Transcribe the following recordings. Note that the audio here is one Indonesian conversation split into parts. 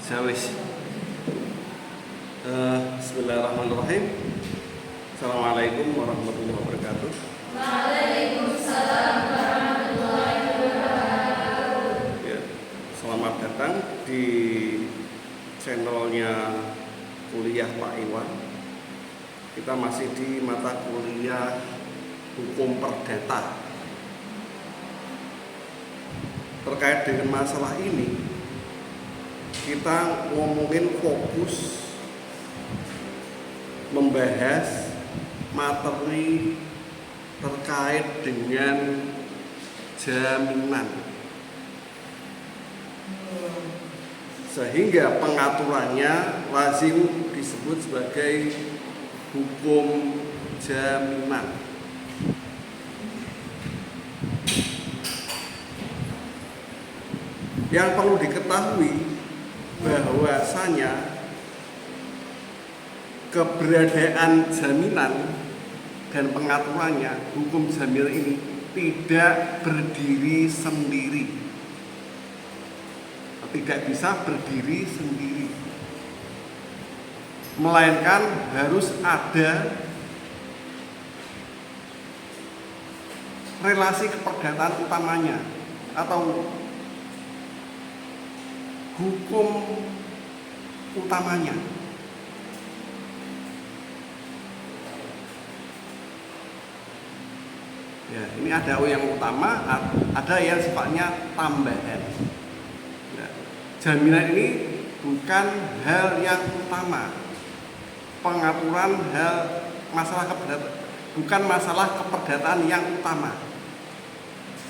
Sawis. Bismillahirrahmanirrahim. Assalamualaikum warahmatullahi wabarakatuh. Waalaikumsalam warahmatullahi wabarakatuh. Ya, selamat datang di channelnya Kuliah Pak Iwan. Kita masih di mata kuliah Hukum Perdata. Terkait dengan masalah ini, kita ngomongin fokus membahas materi terkait dengan jaminan, sehingga pengaturannya lazim disebut sebagai hukum jaminan. Yang perlu diketahui bahwasanya keberadaan jaminan dan pengaturannya, hukum jaminan ini tidak berdiri sendiri, tidak bisa berdiri sendiri, melainkan harus ada relasi keperdataan utamanya atau hukum utamanya. Ya, ini ada yang utama, ada yang sifatnya tambahan. Ya, jaminan ini bukan hal yang utama. Pengaturan hal masalah keperdataan bukan masalah keperdataan yang utama.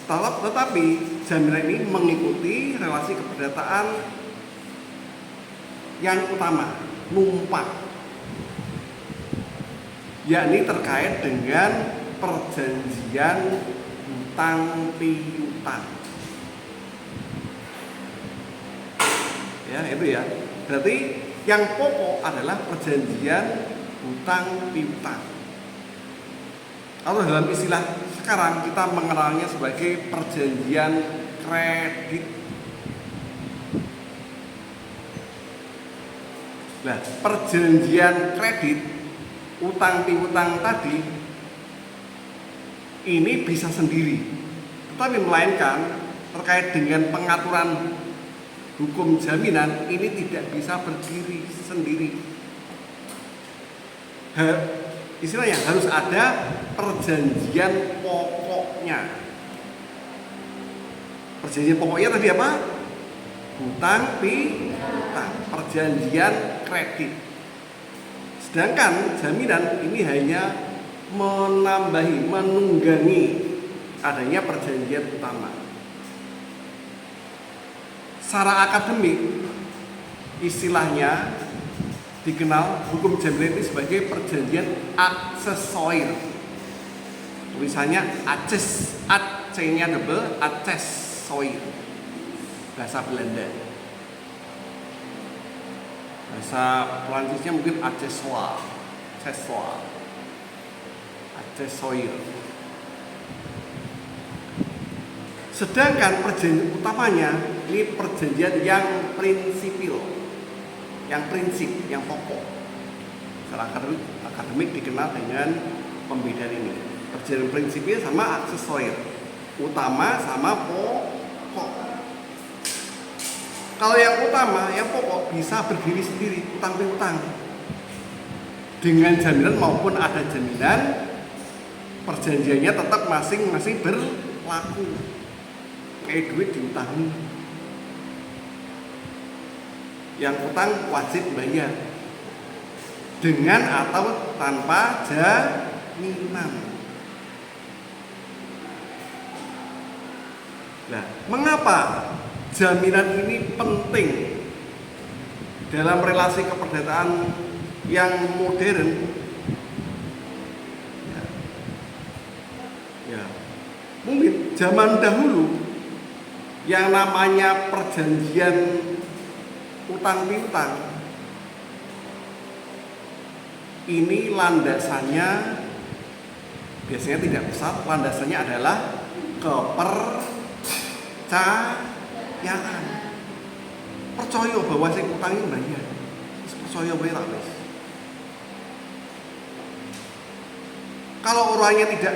Tetapi jaminan ini mengikuti relasi keperdataan yang utama, numpang, yakni terkait dengan perjanjian hutang piutang. Ya, itu ya. Berarti yang pokok adalah perjanjian hutang piutang. Atau dalam istilah sekarang kita mengenalnya sebagai perjanjian kredit. Nah, perjanjian kredit utang piutang tadi ini bisa sendiri, tetapi melainkan terkait dengan pengaturan hukum jaminan ini tidak bisa berdiri sendiri. Istilahnya harus ada perjanjian pokoknya. Perjanjian pokoknya tadi apa? Hutang piutang, perjanjian kredit. Sedangkan jaminan ini hanya menunggangi adanya perjanjian utama. Secara akademik, istilahnya dikenal hukum jaminan ini sebagai perjanjian aksesoir. Tulisannya acces, C-nya double, aksesoir. Bahasa Belanda. Bahasa Perancisnya mungkin accessoire, accessoir. Sedangkan perjanjian utamanya ini perjanjian yang prinsipil, yang prinsip, yang pokok. Secara akademik dikenal dengan pembedaan ini. Perjanjian prinsipil sama aksesoir, utama sama pokok. Kalau yang utama, yang pokok bisa berdiri sendiri, utang piutang. Dengan jaminan maupun ada jaminan, perjanjiannya tetap masing-masing berlaku. Kayak duit diutangi. Yang utang wajib bayar. Dengan atau tanpa jaminan. Nah, mengapa jaminan ini penting dalam relasi keperdataan yang modern? Ya, mungkin zaman dahulu yang namanya perjanjian utang piutang ini landasannya biasanya tidak besar, landasannya adalah kepercayaan. percaya bahwa sing utang iki bayar. Wis percaya wae ra wis. Kalau orangnya tidak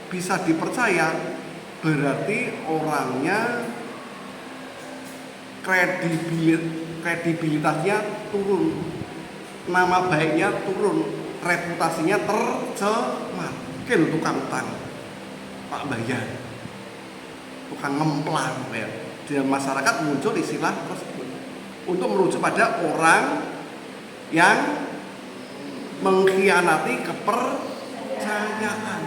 bisa dipercaya, berarti orangnya kredibilitasnya turun, nama baiknya turun, reputasinya tercemar. Oke lho tukang utang, Pak bayar, tukang ngemplang ya. Di masyarakat muncul istilah tersebut untuk merujuk pada orang yang mengkhianati kepercayaan.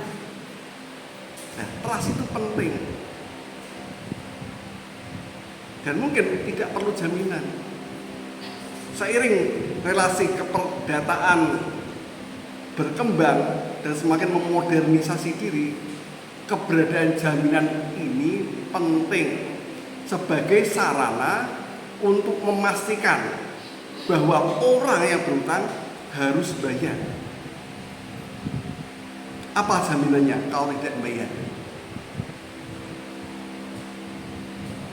Nah, trust itu penting. Dan mungkin tidak perlu jaminan. Seiring relasi keperdataan berkembang dan semakin memodernisasi diri, keberadaan jaminan ini penting sebagai sarana untuk memastikan bahwa orang yang berutang harus bayar. Apa jaminannya kalau tidak bayar?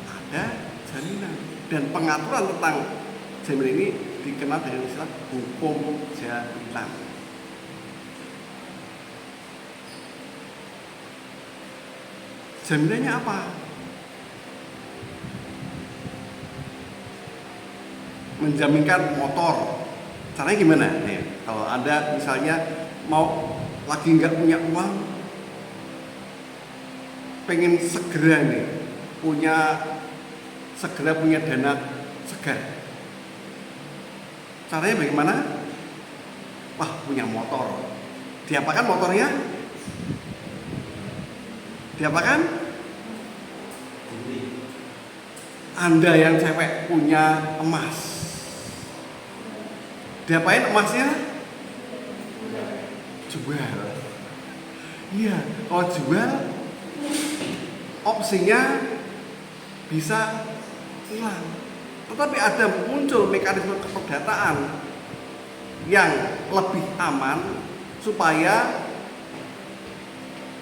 Ada jaminan, dan pengaturan tentang jaminan ini dikenal dengan istilah hukum jaminan. Jaminannya apa? Menjaminkan motor. Caranya gimana? Nih, kalau Anda misalnya mau lagi nggak punya uang, pengen segera punya dana segar. Caranya bagaimana? Wah, punya motor. Diapakan motornya? Diapakan? Anda yang cewek punya emas. Diapain emasnya? Jual. Iya, kalau jual opsinya bisa hilang. Tetapi ada muncul mekanisme keperdataan yang lebih aman supaya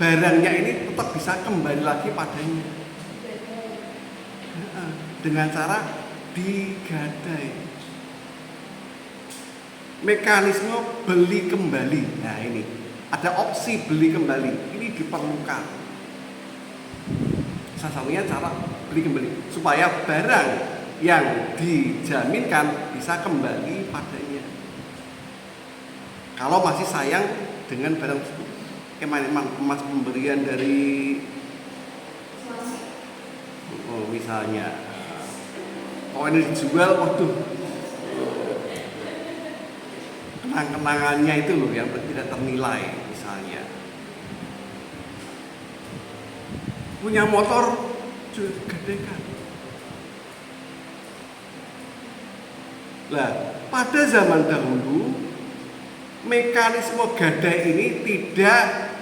barangnya ini tetap bisa kembali lagi padanya dengan cara digadai. Mekanisme beli kembali. Nah ini ada opsi beli kembali. Ini diperlukan. Salah satunya cara beli kembali supaya barang yang dijaminkan bisa kembali padanya. Kalau masih sayang dengan barang tersebut, emas pemberian dari misalnya, kalau ini dijual, waduh, kenangannya itu loh yang tidak ternilai. Misalnya punya motor juga gadekan. Lah, pada zaman dahulu mekanisme gadai ini tidak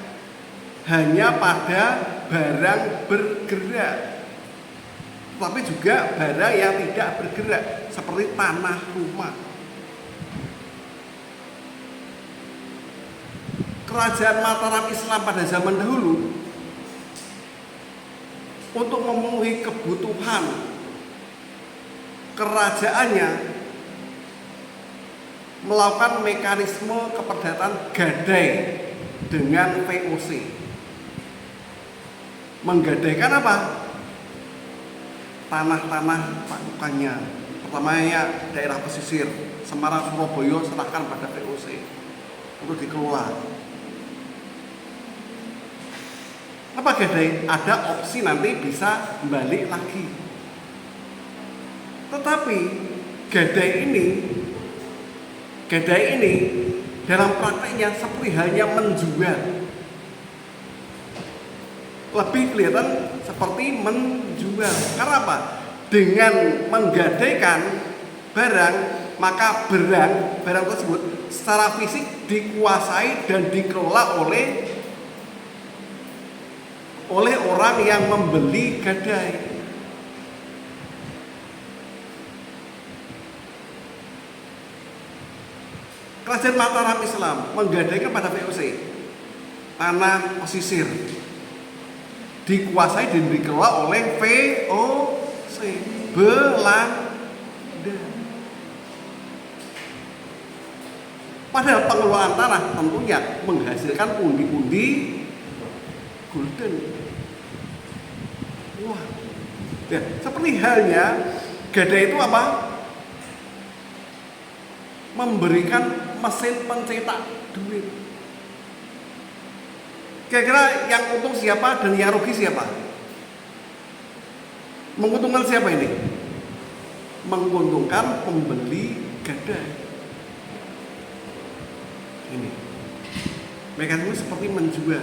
hanya pada barang bergerak, tapi juga barang yang tidak bergerak seperti tanah, rumah. Kerajaan Mataram Islam pada zaman dahulu untuk memenuhi kebutuhan kerajaannya melakukan mekanisme keperdataan gadai dengan VOC. Menggadaikan apa? Tanah-tanah padukannya. Pertamanya daerah pesisir Semarang, Surabaya serahkan pada VOC untuk dikelola. Apa gadai? Ada opsi nanti bisa balik lagi. Tetapi gadai ini dalam prakteknya seperti hanya menjual. Lebih kelihatan seperti menjual. Karena apa? Dengan menggadaikan barang, maka barang tersebut secara fisik dikuasai dan dikelola oleh orang yang membeli gadai. Kerajaan Mataram Islam menggadaikan pada VOC tanah pesisir, dikuasai dan dikelola oleh VOC Belanda. Padahal pengelolaan tanah tentunya menghasilkan pundi-pundi gulden. Wah, ya, seperti halnya gadai itu apa? Memberikan mesin pencetak duit. Kira-kira yang untung siapa dan yang rugi siapa? Menguntungkan siapa ini? Menguntungkan pembeli gadai. Ini mekanisme seperti menjual.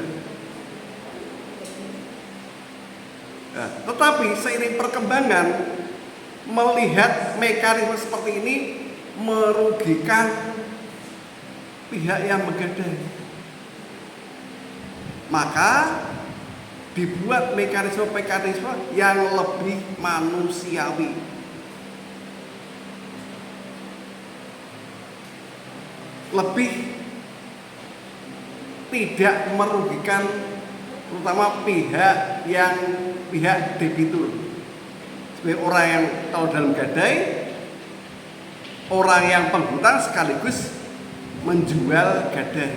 Nah, tetapi seiring perkembangan melihat mekanisme seperti ini merugikan pihak yang menggadai, maka dibuat mekanisme yang lebih manusiawi. Lebih tidak merugikan terutama pihak debitur. Sebagai orang yang kalau dalam gadai, orang yang penghutang sekaligus menjual gadai.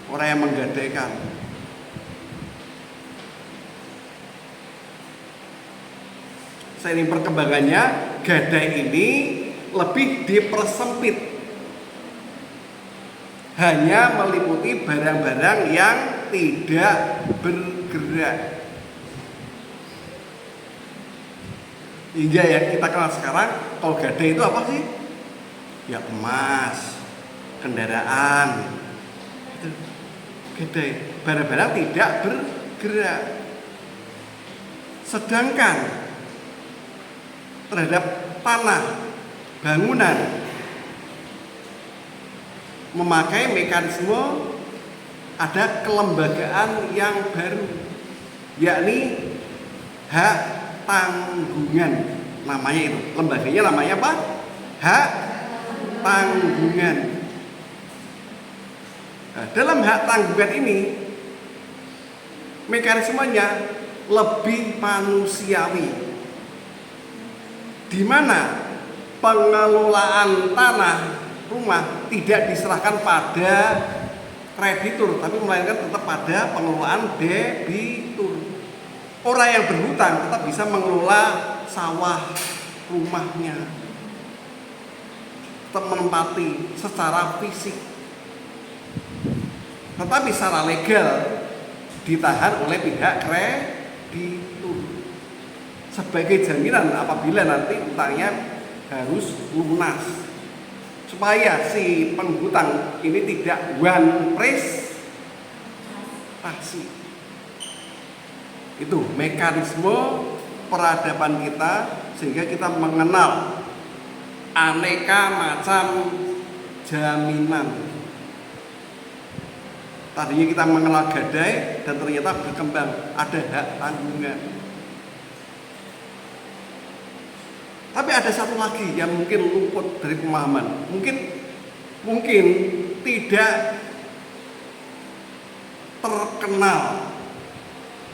Orang yang menggadaikan. Seiring perkembangannya, gadai ini lebih dipersempit, hanya meliputi barang-barang yang tidak bergerak. Hingga yang kita kenal sekarang, kalau gadai itu apa sih? Ya emas, kendaraan, itu gadai, barang-barang tidak bergerak. Sedangkan terhadap tanah, bangunan, memakai mekanisme ada kelembagaan yang baru, yakni hak tanggungan. Namanya itu, lembaganya namanya apa? Hak tanggungan. Nah, dalam hak tanggungan ini mekanismenya lebih manusiawi, di mana pengelolaan tanah rumah tidak diserahkan pada kreditur, tapi melainkan tetap pada pengelolaan debitur. Orang yang berhutang tetap bisa mengelola sawah rumahnya, tetap menempati secara fisik, tetapi secara legal ditahan oleh pihak kreditur sebagai jaminan apabila nanti utangnya harus lunas, supaya si penghutang ini tidak one prestasi. Itu mekanisme peradaban kita, sehingga kita mengenal aneka macam jaminan. Tadinya kita mengenal gadai dan ternyata berkembang ada hak tanggungan. Tapi ada satu lagi yang mungkin luput dari pemahaman, mungkin tidak terkenal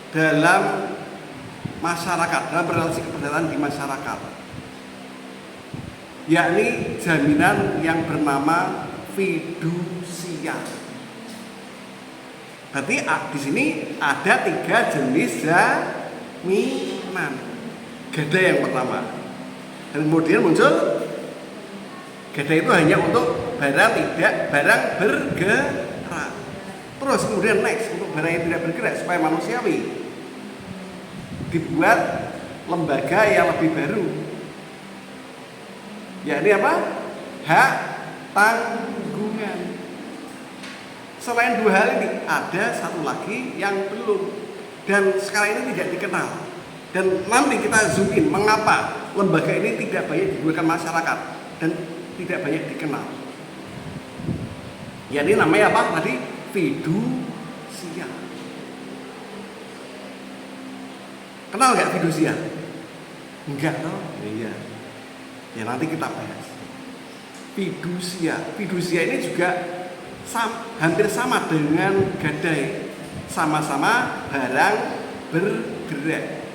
dalam masyarakat, dalam relasi keperdataan di masyarakat, yakni jaminan yang bernama fidusia. Berarti di sini ada 3 jenis jaminan. Gadai yang pertama. Dan kemudian muncul gadai itu hanya untuk barang bergerak. Terus kemudian next, untuk barang yang tidak bergerak supaya manusiawi, dibuat lembaga yang lebih baru, yakni apa? Hak tanggungan. Selain 2 hal ini, ada satu lagi yang belum, dan sekarang ini tidak dikenal. Dan nanti kita zoom in, mengapa lembaga ini tidak banyak digunakan masyarakat dan tidak banyak dikenal. Ya, ini namanya apa tadi? Fidusia. Kenal nggak fidusia? Enggak toh? Iya. Ya nanti kita bahas. Fidusia ini juga hampir sama dengan gadai, sama-sama barang bergerak.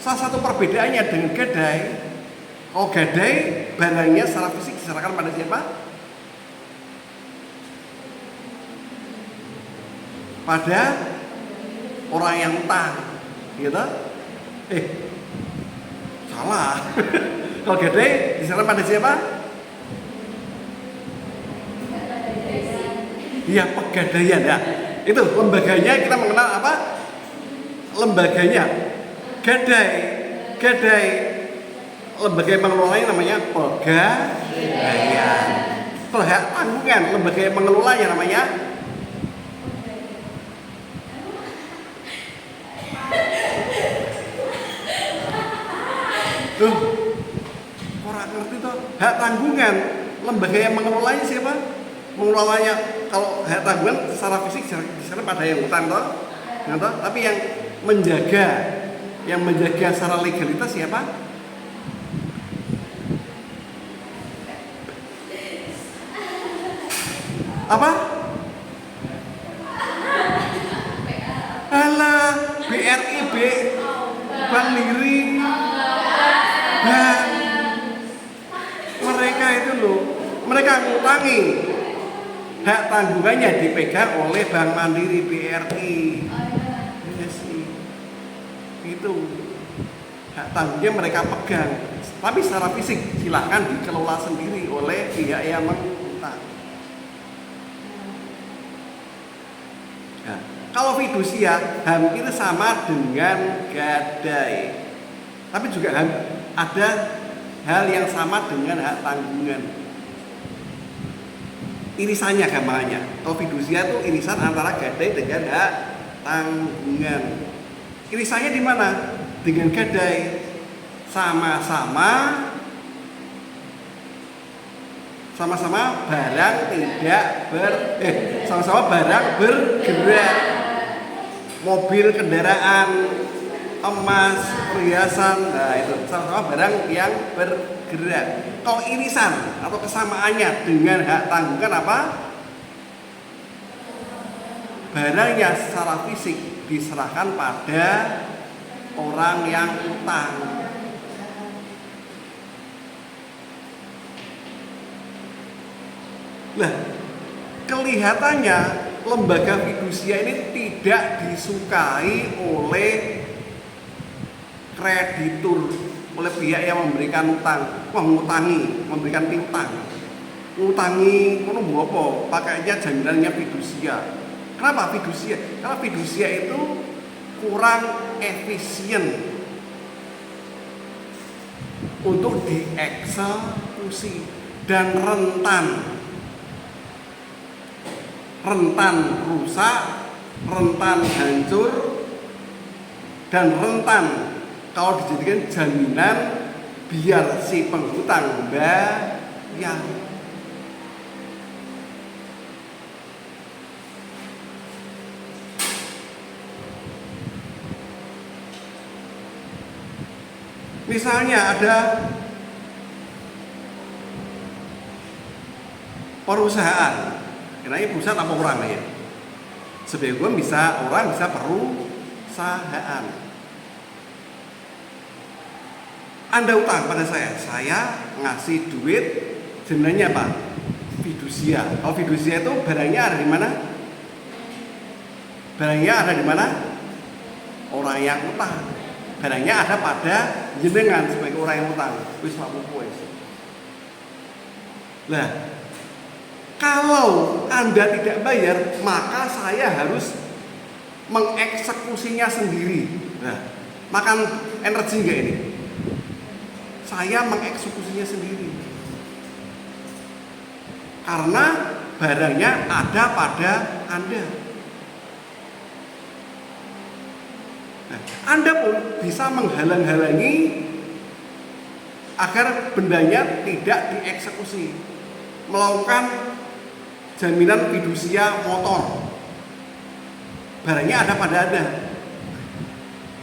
Salah satu perbedaannya dengan gadai, Oh, gadai barangnya secara fisik diserahkan pada siapa? Pada orang yang utang, gitu? Salah. Kalau gadai diserahkan pada siapa? Iya, pegadaian ya. Itu lembaganya kita mengenal apa? Lembaganya gadai. Lembaga yang mengelolanya namanya pegadaian. Kalau hak tanggungan, lembaga yang mengelolanya namanya orang ngerti tuh hak tanggungan. Lembaga yang mengelolanya siapa? Mengelolanya kalau hak tanggungan secara fisik di sana pada yang utang toh, tapi yang menjaga secara legalitas siapa? Apa? Alah, BRI, Bank Mandiri, Bank. Mereka itu loh, mereka ngutangi. Hak tanggungannya dipegang oleh Bank Mandiri, BRI. Iya sih. Itu hak tanggungnya mereka pegang. Tapi secara fisik silahkan dikelola sendiri oleh pihak yang mengutang. Nah, kalau fidusia hampir sama dengan gadai, tapi juga ada hal yang sama dengan hak tanggungan. Irisannya gambarnya. Kalau fidusia itu irisan antara gadai dengan hak tanggungan. Irisannya di mana? Dengan gadai sama-sama barang tidak sama-sama barang bergerak, mobil, kendaraan, emas, perhiasan, nah itu sama-sama barang yang bergerak. Kalau irisan atau kesamaannya dengan hak tanggungan apa? Barangnya secara fisik diserahkan pada orang yang utang. Nah, kelihatannya lembaga fidusia ini tidak disukai oleh kreditur, oleh pihak yang memberikan utang. Wah, memberikan piutang. Ngutangi kono apa? Pakainya jaminannya fidusia. Kenapa fidusia? Karena fidusia itu kurang efisien untuk dieksekusi dan rentan rusak, rentan hancur, dan rentan kalau dijadikan jaminan biar si penghutang bayar. Misalnya ada perusahaan, kenanya perusahaan apa orang ya? Sebagian bisa orang, bisa perusahaan. Anda utang pada saya ngasih duit, jaminannya apa? Fidusia. Kalau fidusia itu barangnya ada di mana? Barangnya ada di mana? Orang yang utang. Barangnya ada pada jenengan sebagai orang yang utang. Wis laku wis. Nah, kalau Anda tidak bayar, maka saya harus mengeksekusinya sendiri. Nah, makan energi enggak ini? Saya mengeksekusinya sendiri. Karena barangnya ada pada Anda. Nah, Anda pun bisa menghalang-halangi agar bendanya tidak dieksekusi, melakukan jaminan fidusia motor. Barangnya ada pada Anda.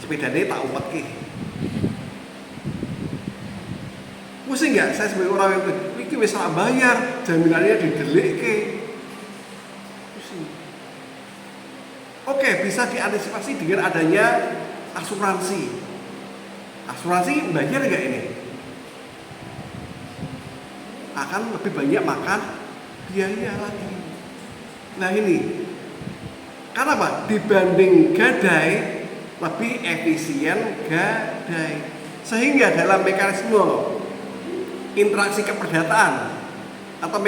Sepedanya tak umpet. Pusing nggak? Saya sebagai orang yang iki wis salah bayar, jaminannya didelikke. Pusing. Oke, bisa diantisipasi dengan adanya asuransi. Asuransi bayar nggak ini? akan lebih banyak makan biaya lagi. Nah ini, karena apa? Dibanding gadai, lebih efisien gadai. Sehingga dalam mekanisme interaksi keperdataan atau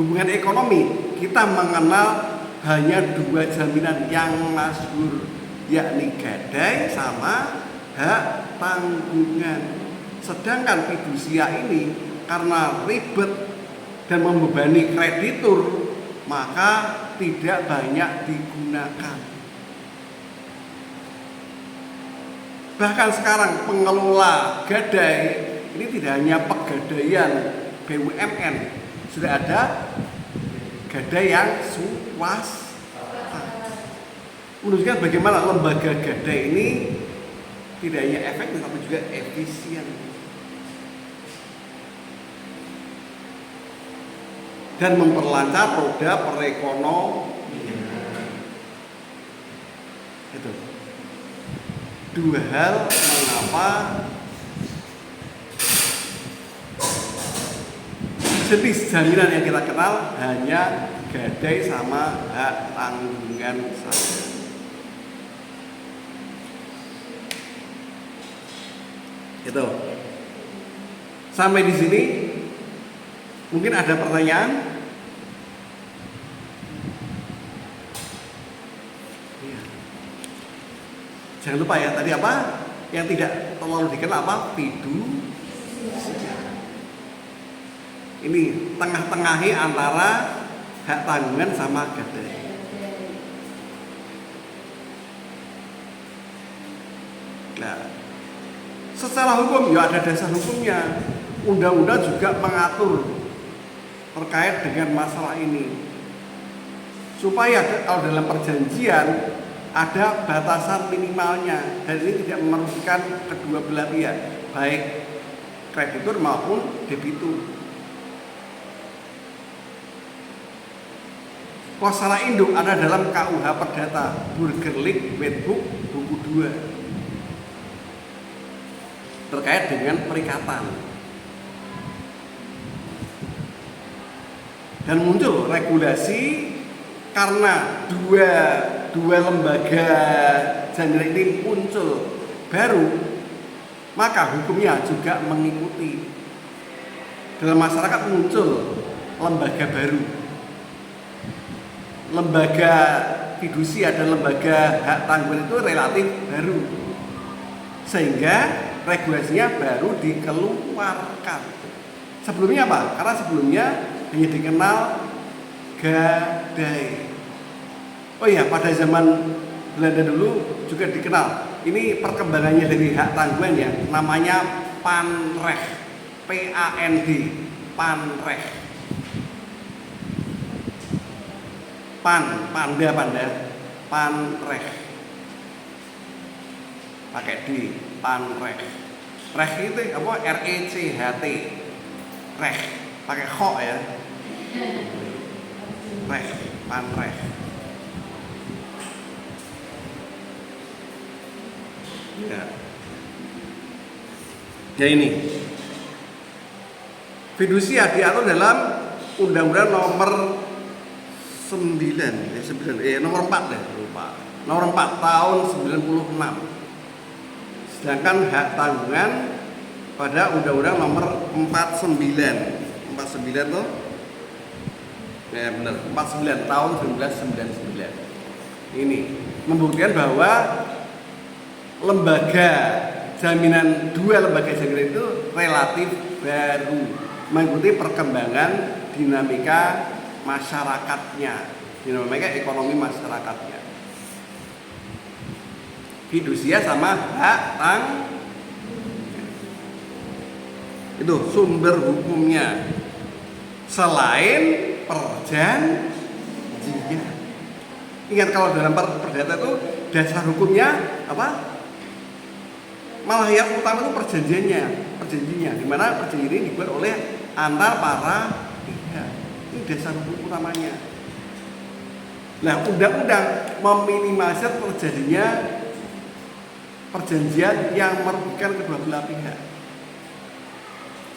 hubungan ekonomi, kita mengenal hanya dua jaminan yang masyhur, yakni gadai sama hak tanggungan. Sedangkan fidusia ini karena ribet dan membebani kreditur, maka tidak banyak digunakan. Bahkan sekarang pengelola gadai ini tidak hanya Pegadaian BUMN, sudah ada gadai yang swasta. Menunjukkan bagaimana lembaga gadai ini tidak hanya efektif tapi juga efisien dan memperlancar roda perekonomian. Itu dua hal mengapa jenis jaminan yang kita kenal hanya gadai sama hak tanggungan saja. Itu. Sampai di sini mungkin ada pertanyaan? Iya. Jangan lupa ya, tadi apa? Yang tidak terlalu dikenal apa? Fidusia. Ini tengah-tengahi antara hak tanggungan sama gadai. Nah, secara hukum ya ada dasar hukumnya. Undang-undang juga mengatur terkait dengan masalah ini. Supaya kalau dalam perjanjian ada batasan minimalnya dan ini tidak merugikan kedua belah pihak, baik kreditur maupun debitur. Masalah induk ada dalam KUH Perdata, Burgerlijk Wetboek buku 2 terkait dengan perikatan. Dan muncul regulasi karena dua lembaga jaminan ini muncul baru, maka hukumnya juga mengikuti. Dalam masyarakat muncul lembaga baru, lembaga fidusia dan lembaga hak tanggungan itu relatif baru, sehingga regulasinya baru dikeluarkan. Sebelumnya apa? Karena sebelumnya hanya dikenal gadai. Oh iya, pada zaman Belanda dulu juga dikenal. Ini perkembangannya dari hak tanggungan ya, namanya panrecht, PAND, panrecht. Panrecht, pakai D, panrecht. Recht itu apa? RECHT, recht, pakai kho ya. Recht, panrecht. Ya ini fidusia diatur dalam Undang-Undang nomor nomor 4 deh, lupa. Nomor 4 tahun 96. Sedangkan hak tanggungan pada Undang-Undang nomor 49 tuh. Ya benar, 49 tahun 1999. Ini membuktikan bahwa dua lembaga jaminan itu relatif baru, mengikuti perkembangan dinamika masyarakatnya, dinamika ekonomi masyarakatnya. Fidusia sama hak tanggungan. Itu sumber hukumnya. Selain perjanjian. Ingat kalau dalam perdata itu dasar hukumnya apa? Malah yang utama itu perjanjiannya, di mana perjanjian ini dibuat oleh antar para pihak. Ini dasar hukum utamanya. Nah, undang-undang meminimalisir terjadinya perjanjian yang merugikan kedua belah pihak.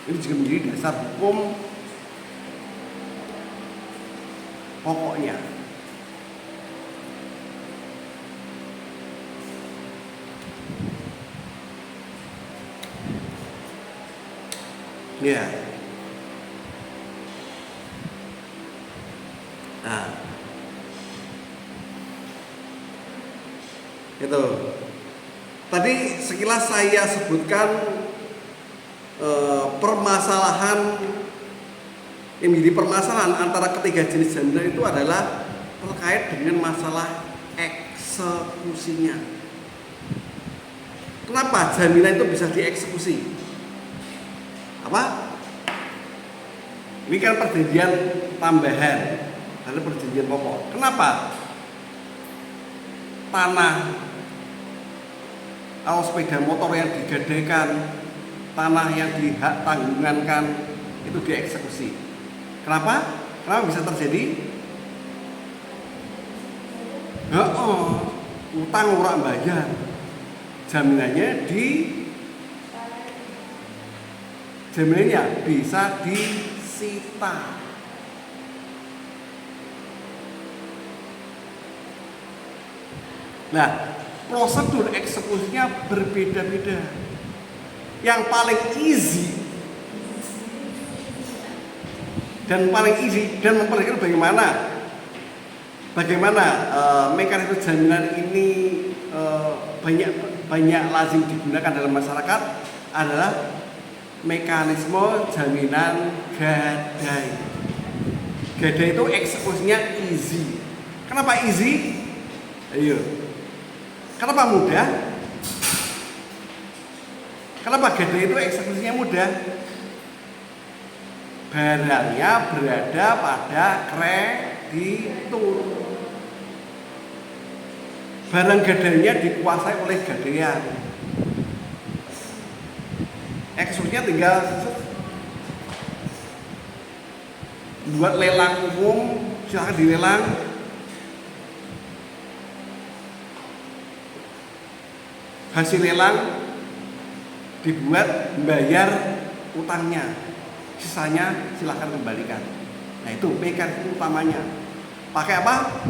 Ini juga menjadi dasar hukum pokoknya. Ya. Nah, itu. Tadi sekilas saya sebutkan permasalahan yang menjadi permasalahan antara ketiga jenis jaminan itu adalah terkait dengan masalah eksekusinya. Kenapa jaminan itu bisa dieksekusi? Apa? Ini kan perjanjian tambahan, ada perjanjian pokok. Kenapa? Tanah atau sepeda motor yang digadaikan, tanah yang dihak tanggungankan itu dieksekusi. Kenapa? Kenapa bisa terjadi? Utang orang bayar, jaminannya bisa disita. Nah, prosedur eksekusinya berbeda-beda. Yang paling easy dan memperhatikan bagaimana mekanisme jaminan ini banyak lazim digunakan dalam masyarakat adalah mekanisme jaminan gadai. Gadai itu eksekusinya easy. Kenapa easy? Ayo. Kenapa mudah? Kenapa gadai itu eksekusinya mudah? Barangnya berada pada kreditur. Barang gadainya dikuasai oleh gadaian. Eksekusinya tinggal buat lelang umum, silahkan dilelang. Hasil lelang dibuat membayar utangnya, sisanya silahkan kembalikan. Nah itu mekanisme utamanya. Pakai apa?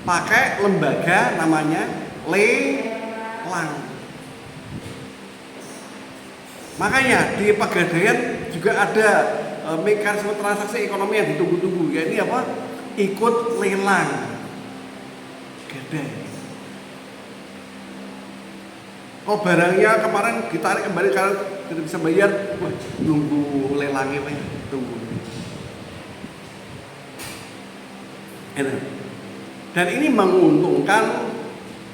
Pakai lembaga namanya lelang. Makanya di pegadaian juga ada mekanisme transaksi ekonomi yang ditunggu-tunggu. Ya ini apa? Ikut lelang gadai. Oh barangnya kemarin ditarik kembali karena tidak bisa bayar, wah nunggu lelangnya Pak, tunggu. Dan ini menguntungkan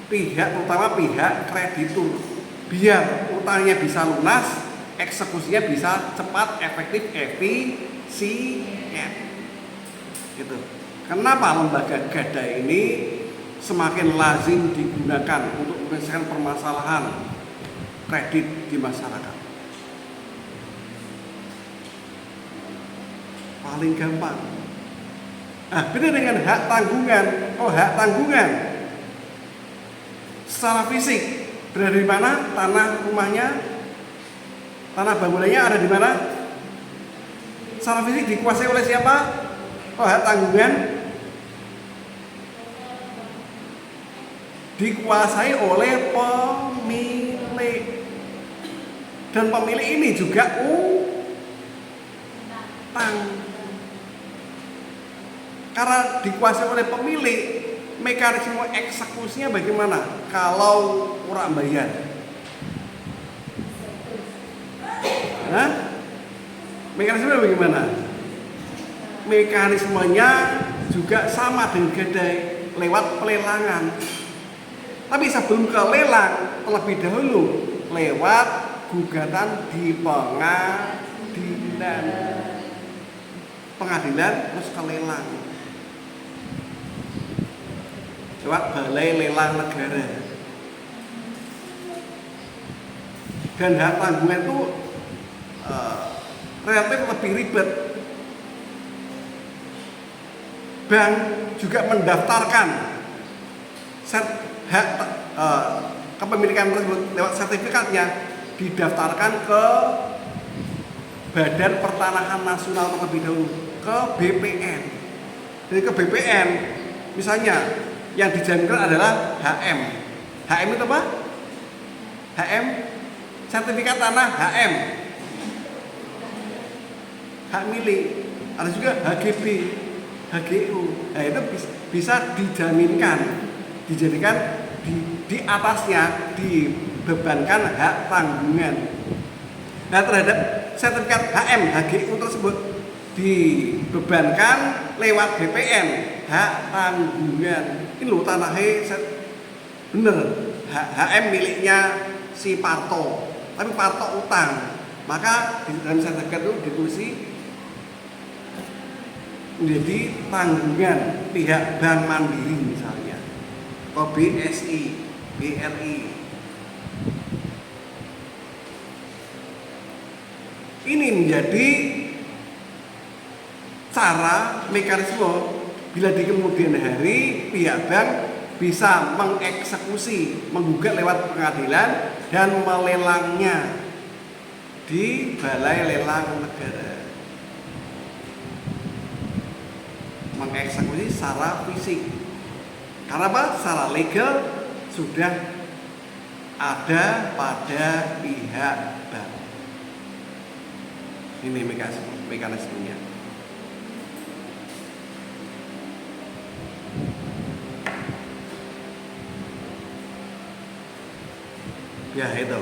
terutama pihak kreditur, biar utangnya bisa lunas, eksekusinya bisa cepat, efektif, efisien. Gitu. Kenapa lembaga gadai ini semakin lazim digunakan untuk menyelesaikan permasalahan kredit di masyarakat? Paling gampang. Nah, beda dengan hak tanggungan. Oh, hak tanggungan secara fisik berada di mana? Tanah rumahnya, tanah bangunannya ada di mana? Secara fisik dikuasai oleh siapa? Oh, hak tanggungan dikuasai oleh pemilik, dan pemilik ini juga utang. Karena dikuasai oleh pemilik, mekanisme eksekusinya bagaimana? Kalau orang bayar, mekanismenya bagaimana? Mekanismenya juga sama dengan gadai, lewat pelelangan. Tapi sebelum ke lelang, terlebih dahulu lewat gugatan di pengadilan terus ke lelang lewat Balai Lelang Negara. Dan hak tanggungan itu relatif lebih ribet. Bank juga mendaftarkan hak kepemilikan tersebut lewat sertifikatnya, didaftarkan ke Badan Pertanahan Nasional terlebih dahulu, ke BPN. Jadi ke BPN, misalnya yang dijaminkan adalah HM. HM itu apa? HM, sertifikat tanah HM, hak milik. Ada juga HGB, HGU. Nah itu bisa dijaminkan, dijadikan di atasnya dibebankan hak tanggungan. Nah terhadap sertifikat HM, HGU tersebut dibebankan lewat BPN, hak tanggungan. Ini loh tanahnya bener, HM miliknya si Parto, tapi Parto utang. Maka di dalam sertifikat itu ditulis menjadi tanggungan pihak Bank Mandiri misalnya, atau BSI, BRI. Ini menjadi cara mekanisme bila di kemudian hari pihak bank bisa mengeksekusi, menggugat lewat pengadilan dan melelangnya di Balai Lelang Negara. Mengeksekusi secara fisik. Karena apa? Secara legal sudah ada pada pihak bank. Ini mekanismenya. Ya itu.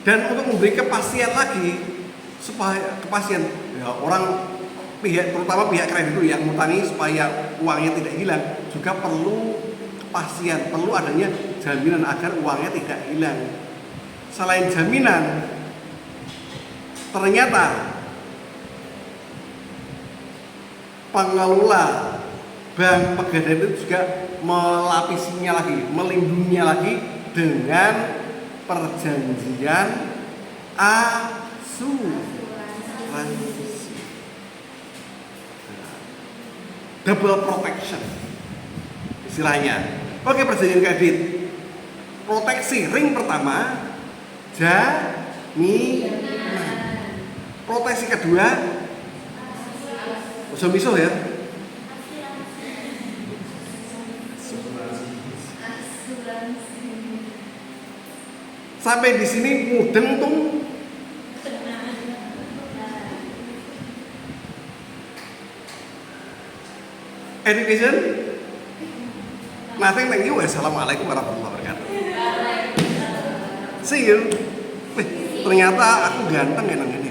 Dan untuk memberi kepastian lagi, supaya kepastian ya, orang pihak, terutama pihak kreditur yang ngutangi supaya uangnya tidak hilang, juga perlu kepastian, perlu adanya jaminan agar uangnya tidak hilang. Selain jaminan, ternyata pengelola Bank Pegadaian itu juga melapisinya lagi, melindunginya lagi dengan perjanjian asuransi. Double protection istilahnya. Oke, perjanjian kredit. Proteksi ring pertama, jaminan. Proteksi kedua, miso ya. Sampai di sini mudeng tuh. Education. Nothing, thank you. Assalamualaikum warahmatullahi wabarakatuh. See you. Ternyata aku ganteng ya nang ini.